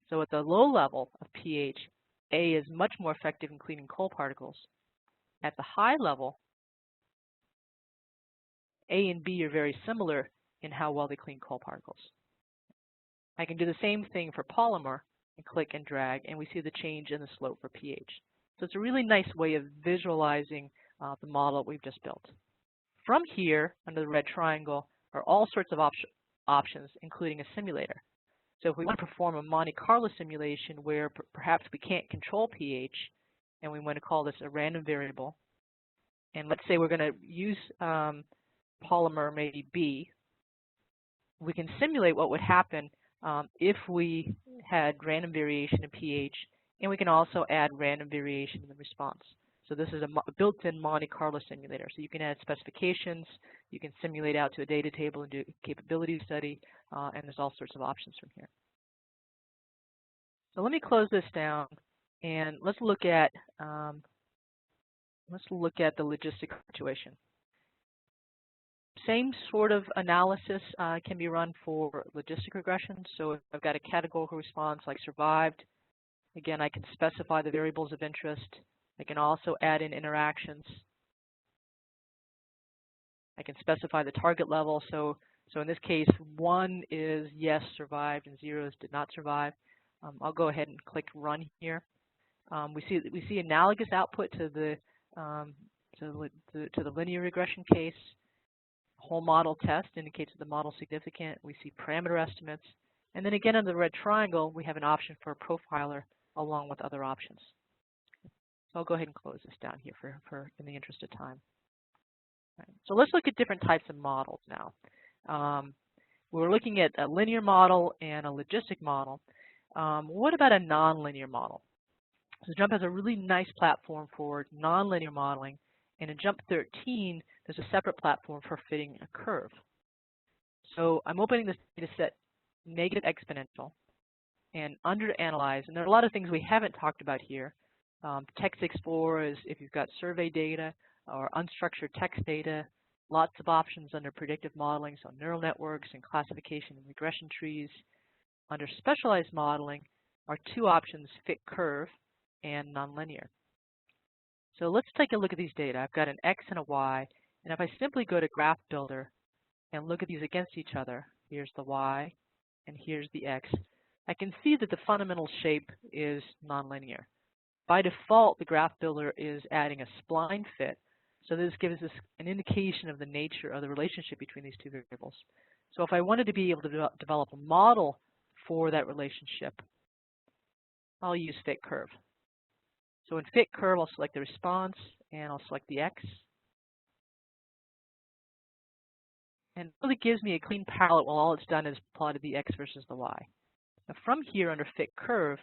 So at the low level of pH, A is much more effective in cleaning coal particles. At the high level, A and B are very similar in how well they clean coal particles. I can do the same thing for polymer and click and drag, and we see the change in the slope for pH. So it's a really nice way of visualizing the model that we've just built. From here, under the red triangle, are all sorts of options, including a simulator. So if we want to perform a Monte Carlo simulation where perhaps we can't control pH, and we want to call this a random variable, and let's say we're going to use polymer maybe B, we can simulate what would happen if we had random variation in pH, and we can also add random variation in the response. So this is a built-in Monte Carlo simulator. So you can add specifications, you can simulate out to a data table and do a capability study, and there's all sorts of options from here. So let me close this down, and let's look at the logistical situation. Same sort of analysis can be run for logistic regression. So if I've got a categorical response like survived, again, I can specify the variables of interest. I can also add in interactions. I can specify the target level. So in this case, 1 is yes, survived, and 0 is did not survive. I'll go ahead and click run here. We see analogous output to the linear regression case. Whole model test indicates that the model is significant. We see parameter estimates. And then again, in the red triangle, we have an option for a profiler along with other options. So I'll go ahead and close this down here for in the interest of time. Right. So let's look at different types of models now. We're looking at a linear model and a logistic model. What about a nonlinear model? So JMP has a really nice platform for nonlinear modeling, and in JMP 13, there's a separate platform for fitting a curve. So I'm opening this data set negative exponential, and under Analyze, and there are a lot of things we haven't talked about here. Text Explorer is if you've got survey data or unstructured text data, lots of options under predictive modeling, so neural networks and classification and regression trees. Under specialized modeling are 2 options, fit curve and nonlinear. So let's take a look at these data. I've got an X and a Y, and if I simply go to Graph Builder and look at these against each other, here's the Y and here's the X, I can see that the fundamental shape is nonlinear. By default, the Graph Builder is adding a spline fit, so this gives us an indication of the nature of the relationship between these 2 variables. So if I wanted to be able to develop a model for that relationship, I'll use fit curve. So in fit curve, I'll select the response, and I'll select the X. And it really gives me a clean palette while all it's done is plotted the X versus the Y. Now from here, under fit curve,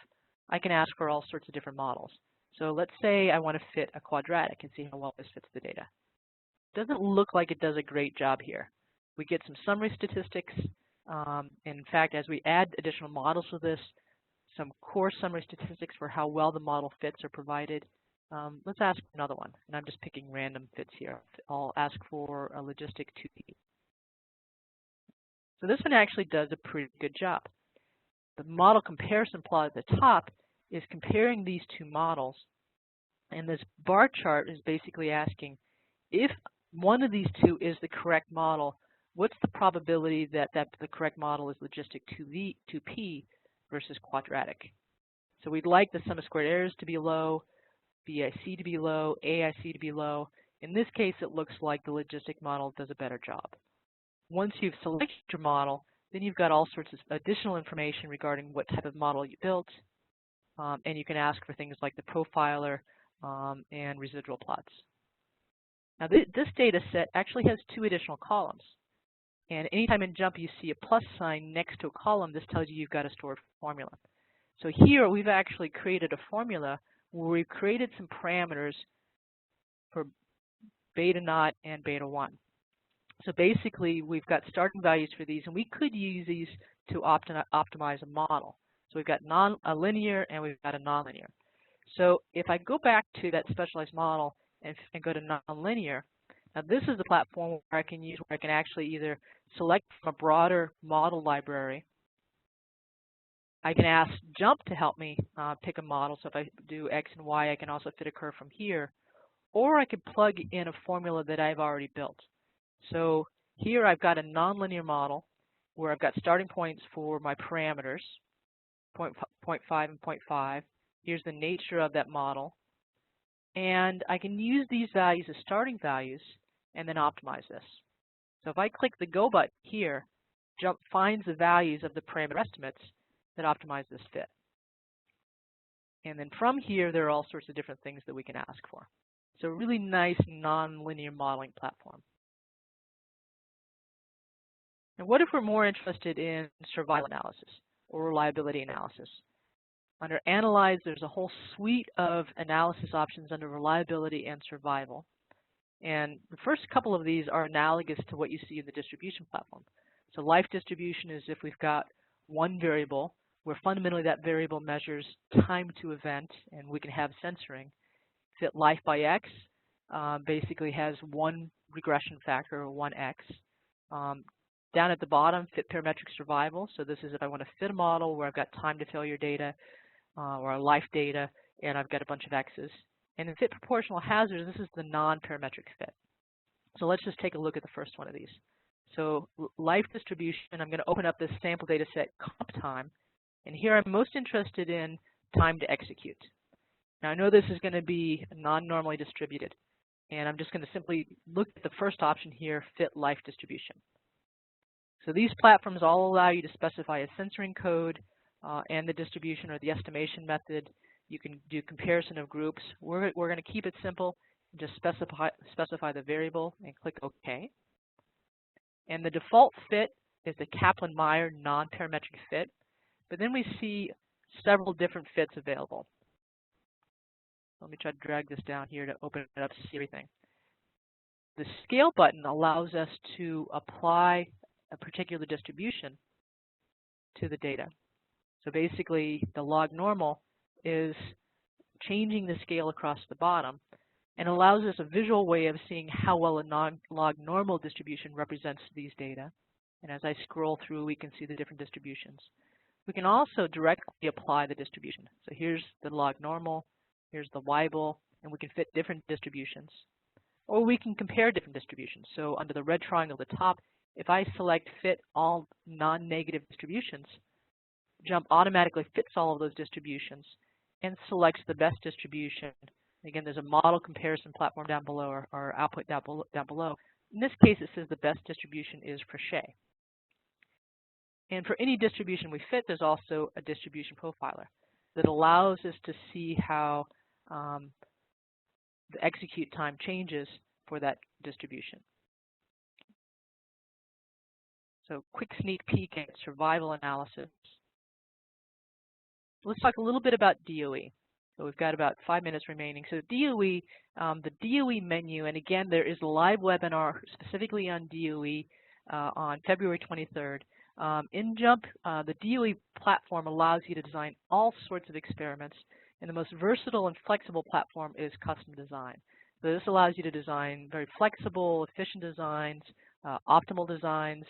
I can ask for all sorts of different models. So let's say I want to fit a quadratic and see how well this fits the data. It doesn't look like it does a great job here. We get some summary statistics. And in fact, as we add additional models for this, some core summary statistics for how well the model fits are provided. Let's ask another one. And I'm just picking random fits here. I'll ask for a logistic 2P. So this one actually does a pretty good job. The model comparison plot at the top is comparing these 2 models. And this bar chart is basically asking, if one of these 2 is the correct model, what's the probability that the correct model is logistic 2P versus quadratic? So we'd like the sum of squared errors to be low, BIC to be low, AIC to be low. In this case, it looks like the logistic model does a better job. Once you've selected your model, then you've got all sorts of additional information regarding what type of model you built, and you can ask for things like the profiler and residual plots. Now this data set actually has 2 additional columns, and anytime in JMP you see a plus sign next to a column, this tells you you've got a stored formula. So here we've actually created a formula where we've created some parameters for beta naught and beta 1. So basically, we've got starting values for these, and we could use these to optimize a model. So we've got a linear and we've got a nonlinear. So if I go back to that specialized model and go to nonlinear, now this is the platform where I can use where I can actually either select from a broader model library. I can ask JMP to help me pick a model. So if I do X and Y, I can also fit a curve from here. Or I could plug in a formula that I've already built. So here I've got a nonlinear model where I've got starting points for my parameters, 0.5 and 0.5. Here's the nature of that model. And I can use these values as starting values and then optimize this. So if I click the Go button here, JMP finds the values of the parameter estimates that optimize this fit. And then from here, there are all sorts of different things that we can ask for. So a really nice nonlinear modeling platform. And what if we're more interested in survival analysis or reliability analysis? Under Analyze, there's a whole suite of analysis options under reliability and survival. And the first couple of these are analogous to what you see in the distribution platform. So life distribution is if we've got one variable, where fundamentally that variable measures time to event, and we can have censoring. Fit life by X basically has one regression factor, or 1X. Down at the bottom, fit parametric survival. So this is if I want to fit a model where I've got time to failure data or life data, and I've got a bunch of X's. And in fit proportional hazards, this is the non-parametric fit. So let's just take a look at the first one of these. So life distribution, I'm going to open up this sample data set comp time. And here I'm most interested in time to execute. Now I know this is going to be non-normally distributed. And I'm just going to simply look at the first option here, fit life distribution. So these platforms all allow you to specify a censoring code and the distribution or the estimation method. You can do comparison of groups. We're going to keep it simple. Just specify the variable and click OK. And the default fit is the Kaplan-Meier non-parametric fit. But then we see several different fits available. Let me try to drag this down here to open it up to see everything. The scale button allows us to apply a particular distribution to the data. So basically, the log normal is changing the scale across the bottom and allows us a visual way of seeing how well a non-log normal distribution represents these data. And as I scroll through, we can see the different distributions. We can also directly apply the distribution. So here's the log normal, here's the Weibull, and we can fit different distributions. Or we can compare different distributions. So under the red triangle at the top, if I select fit all non-negative distributions, JMP automatically fits all of those distributions and selects the best distribution. Again, there's a model comparison platform down below, or output down below. In this case, it says the best distribution is Frichet. And for any distribution we fit, there's also a distribution profiler that allows us to see how the execute time changes for that distribution. So quick sneak peek at survival analysis. Let's talk a little bit about DOE. So we've got about 5 minutes remaining. So DOE, the DOE menu, and again, there is a live webinar specifically on DOE on February 23rd. In JMP, the DOE platform allows you to design all sorts of experiments, and the most versatile and flexible platform is custom design. So this allows you to design very flexible, efficient designs, optimal designs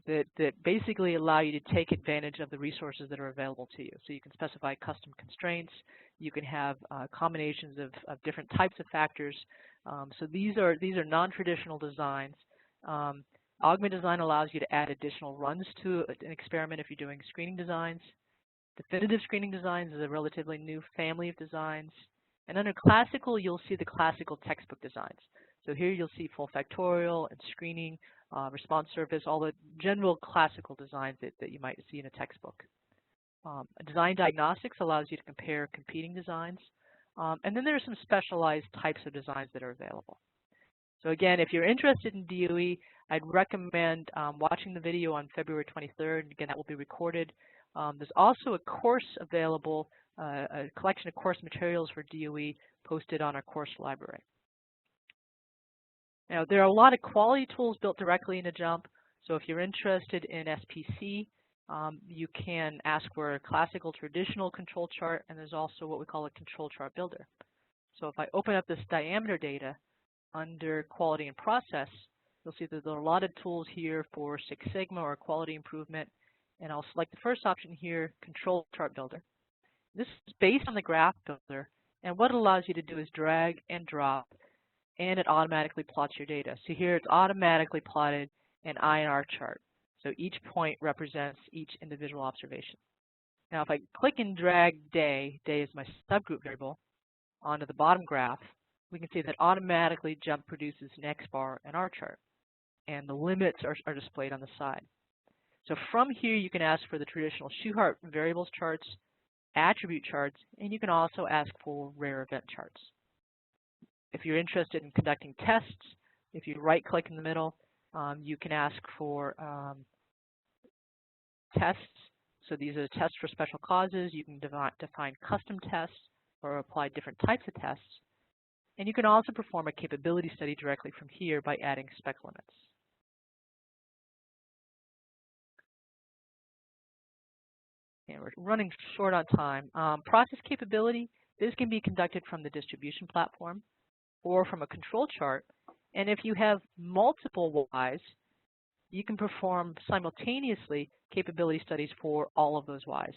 that basically allow you to take advantage of the resources that are available to you. So you can specify custom constraints. You can have combinations of different types of factors. So these are non-traditional designs. Augment design allows you to add additional runs to an experiment if you're doing screening designs. Definitive screening designs is a relatively new family of designs. And under classical, you'll see the classical textbook designs. So here you'll see full factorial and screening, response surface, all the general classical designs that you might see in a textbook. Design diagnostics allows you to compare competing designs. And then there are some specialized types of designs that are available. So again, if you're interested in DOE, I'd recommend watching the video on February 23rd. Again, that will be recorded. There's also a course available, a collection of course materials for DOE posted on our course library. Now, there are a lot of quality tools built directly into JMP. So if you're interested in SPC, you can ask for a classical traditional control chart, and there's also what we call a control chart builder. So if I open up this diameter data under quality and process, you'll see that there are a lot of tools here for Six Sigma or quality improvement. And I'll select the first option here, control chart builder. This is based on the graph builder, and what it allows you to do is drag and drop and it automatically plots your data. So here it's automatically plotted an INR chart. So each point represents each individual observation. Now if I click and drag day is my subgroup variable, onto the bottom graph, we can see that automatically JMP produces an X bar and R chart, and the limits are displayed on the side. So from here you can ask for the traditional Shewhart variables charts, attribute charts, and you can also ask for rare event charts. If you're interested in conducting tests, if you right-click in the middle, you can ask for tests. So these are tests for special causes. You can define custom tests or apply different types of tests. And you can also perform a capability study directly from here by adding spec limits. And we're running short on time. Process capability, this can be conducted from the distribution platform or from a control chart. And if you have multiple Ys, you can perform simultaneously capability studies for all of those Ys.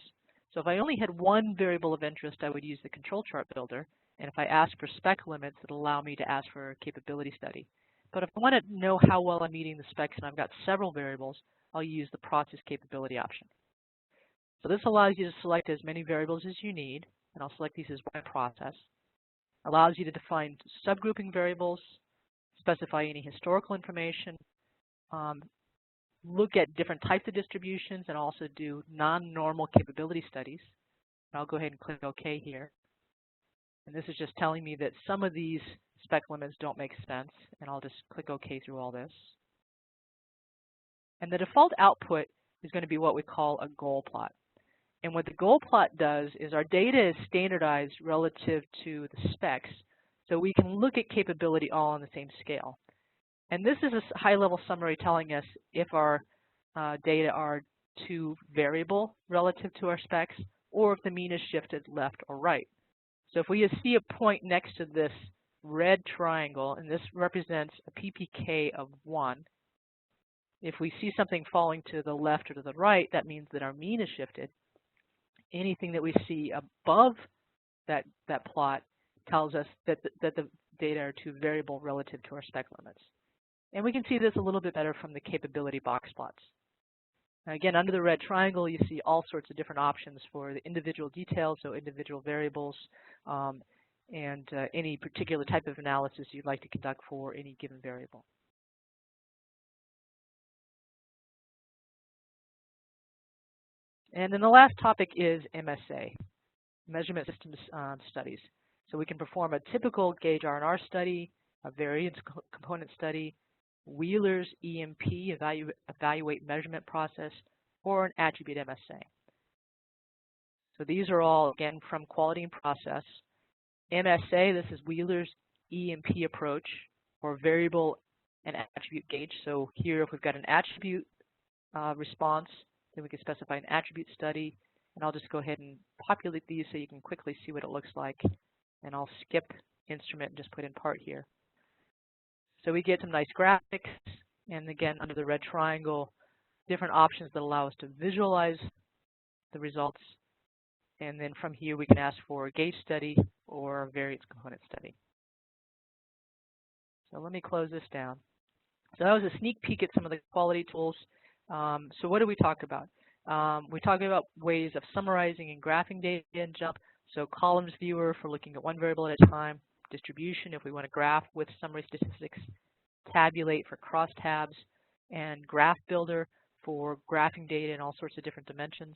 So if I only had one variable of interest, I would use the control chart builder. And if I ask for spec limits, it'll allow me to ask for a capability study. But if I want to know how well I'm meeting the specs and I've got several variables, I'll use the process capability option. So this allows you to select as many variables as you need, and I'll select these as by process. Allows you to define subgrouping variables, specify any historical information, look at different types of distributions, and also do non-normal capability studies. And I'll go ahead and click OK here. And this is just telling me that some of these spec limits don't make sense, and I'll just click OK through all this. And the default output is going to be what we call a goal plot. And what the goal plot does is our data is standardized relative to the specs, so we can look at capability all on the same scale. And this is a high-level summary telling us if our data are too variable relative to our specs, or if the mean is shifted left or right. So if we see a point next to this red triangle, and this represents a PPK of 1, if we see something falling to the left or to the right, that means that our mean is shifted. Anything that we see above that plot tells us that the data are too variable relative to our spec limits. And we can see this a little bit better from the capability box plots. Now again, under the red triangle, you see all sorts of different options for the individual details, so individual variables, and any particular type of analysis you'd like to conduct for any given variable. And then the last topic is MSA, Measurement Systems Studies. So we can perform a typical gauge R&R study, a variance component study, Wheeler's EMP, evaluate measurement process, or an attribute MSA. So these are all, again, from quality and process. MSA, this is Wheeler's EMP approach, or variable and attribute gauge. So here, if we've got an attribute response, then we can specify an attribute study. And I'll just go ahead and populate these so you can quickly see what it looks like. And I'll skip instrument and just put in part here. So we get some nice graphics. And again, under the red triangle, different options that allow us to visualize the results. And then from here, we can ask for a gauge study or a variance component study. So let me close this down. So that was a sneak peek at some of the quality tools. So what did we talk about? We talked about ways of summarizing and graphing data in JMP. So columns viewer for looking at one variable at a time, distribution if we want to graph with summary statistics, tabulate for crosstabs, and graph builder for graphing data in all sorts of different dimensions.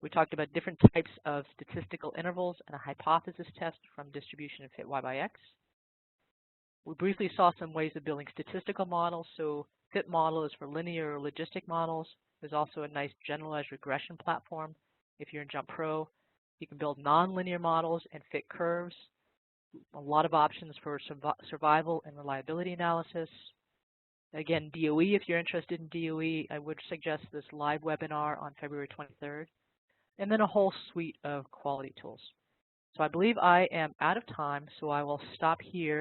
We talked about different types of statistical intervals and a hypothesis test from distribution and fit y by x. We briefly saw some ways of building statistical models. So fit model is for linear or logistic models. There's also a nice generalized regression platform. If you're in JMP Pro, you can build nonlinear models and fit curves. A lot of options for survival and reliability analysis. Again, DOE, if you're interested in DOE, I would suggest this live webinar on February 23rd. And then a whole suite of quality tools. So I believe I am out of time, so I will stop here.